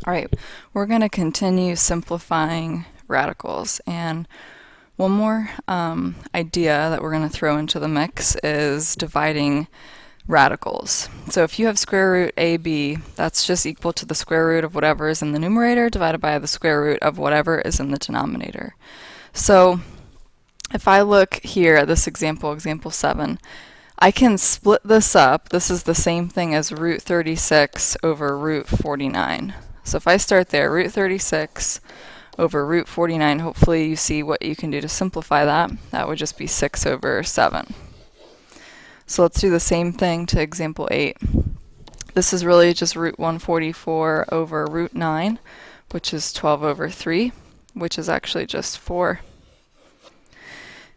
All right, we're going to continue simplifying radicals. And one more idea that we're going to throw into the mix is dividing radicals. So if you have square root AB, that's just equal to the square root of whatever is in the numerator divided by the square root of whatever is in the denominator. So if I look here at this example, example 7, I can split this up. This is the same thing as root 36 over root 49. So if I start there, root 36 over root 49, hopefully you see what you can do to simplify that. That would just be 6 over 7. So let's do the same thing to example 8. This is really just root 144 over root 9, which is 12 over 3, which is actually just 4.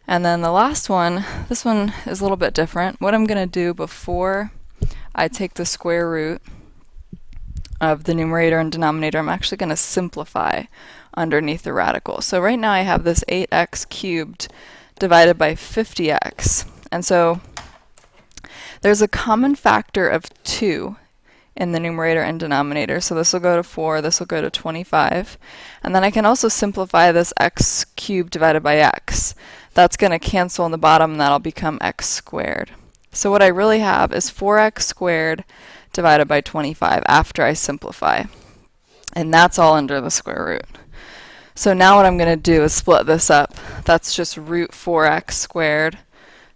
And then the last one, this one is a little bit different. What I'm going to do before I take the square root of the numerator and denominator, I'm actually going to simplify underneath the radical. So right now I have this 8x cubed divided by 50x. And so there's a common factor of 2 in the numerator and denominator. So this will go to 4, this will go to 25. And then I can also simplify this x cubed divided by x. That's going to cancel in the bottom, and that'll become x squared. So what I really have is 4x squared divided by 25 after I simplify. And that's all under the square root. So now what I'm going to do is split this up. That's just root 4x squared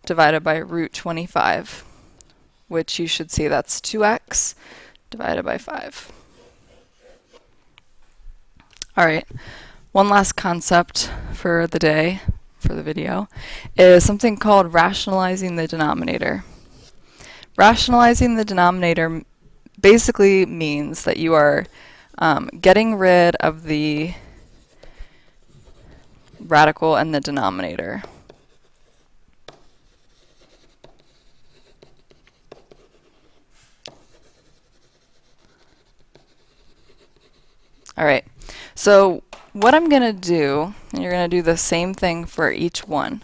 divided by root 25, which you should see that's 2x divided by 5. All right, one last concept for the day, for the video, is something called rationalizing the denominator. Rationalizing the denominator basically means that you are getting rid of the radical and the denominator. All right, so what I'm going to do, and you're going to do the same thing for each one.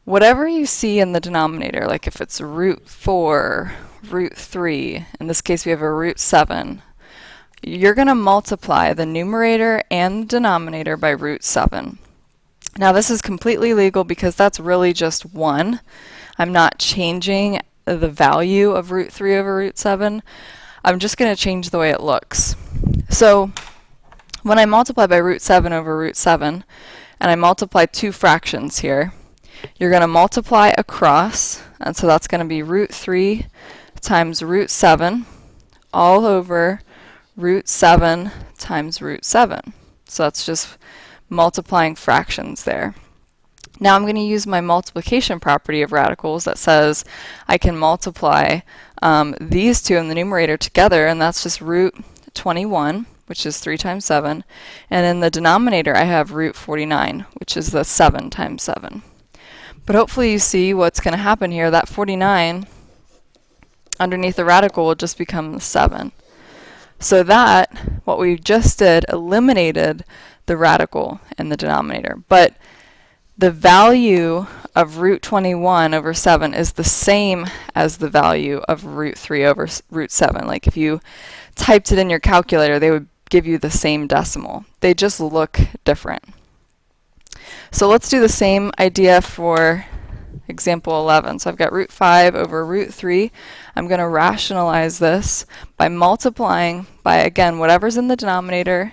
Whatever you see in the denominator, like if it's root 4, root 3, in this case we have a root 7, you're going to multiply the numerator and the denominator by root 7. Now this is completely legal because that's really just 1. I'm not changing the value of root 3 over root 7. I'm just going to change the way it looks. So when I multiply by root 7 over root 7, and I multiply two fractions here, you're going to multiply across, and so that's going to be root 3 times root 7 all over root 7 times root 7. So that's just multiplying fractions there. Now I'm going to use my multiplication property of radicals that says I can multiply these two in the numerator together, and that's just root 21, which is 3 times 7. And in the denominator I have root 49, which is the 7 times 7. But hopefully you see what's going to happen here. That 49 underneath the radical will just become the 7. So that, what we just did, eliminated the radical in the denominator. But the value of root 21 over 7 is the same as the value of root 3 over root 7. Like if you typed it in your calculator, they would give you the same decimal. They just look different. So let's do the same idea for example 11. So I've got root 5 over root 3. I'm going to rationalize this by multiplying by, again, whatever's in the denominator,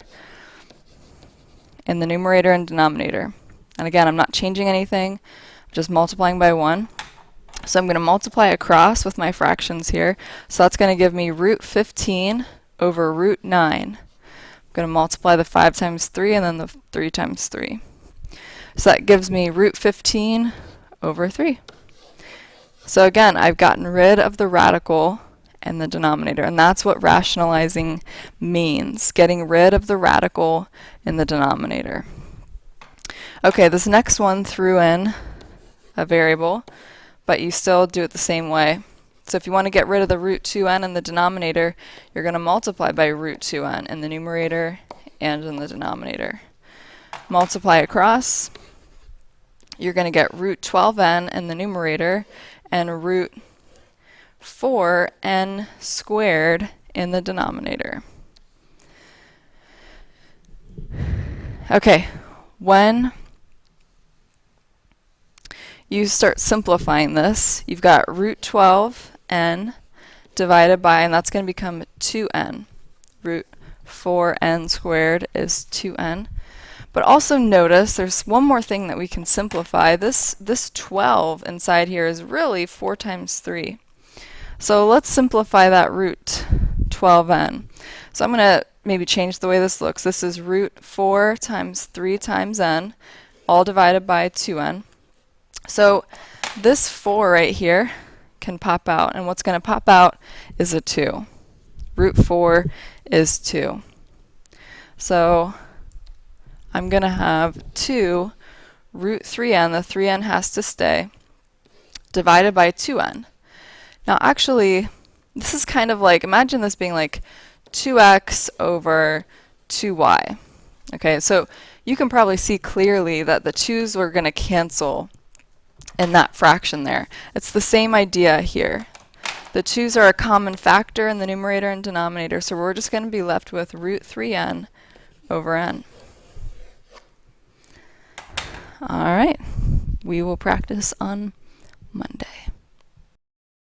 in the numerator and denominator. And again, I'm not changing anything, I'm just multiplying by 1. So I'm going to multiply across with my fractions here. So that's going to give me root 15 over root 9. I'm going to multiply the 5 times 3 and then the 3 times 3. So that gives me root 15 over 3. So again, I've gotten rid of the radical and the denominator, and that's what rationalizing means, getting rid of the radical in the denominator. Okay, this next one threw in a variable, but you still do it the same way. So if you want to get rid of the root 2n in the denominator, you're going to multiply by root 2n in the numerator and in the denominator. Multiply across, you're going to get root 12n in the numerator and root 4n squared in the denominator. Okay, when you start simplifying this, you've got root 12n divided by, and that's going to become 2n. Root 4n squared is 2n. But also notice there's one more thing that we can simplify. This 12 inside here is really 4 times 3. So let's simplify that root 12n. So I'm going to maybe change the way this looks. This is root 4 times 3 times n, all divided by 2n. So this 4 right here can pop out, and what's going to pop out is a 2. Root 4 is 2. So I'm going to have 2 root 3n, the 3n has to stay, divided by 2n. Now actually, this is kind of like, imagine this being like 2x over 2y. Okay, so you can probably see clearly that the 2's are going to cancel in that fraction there. It's the same idea here. The 2's are a common factor in the numerator and denominator, so we're just going to be left with root 3n over n. All right, we will practice on Monday.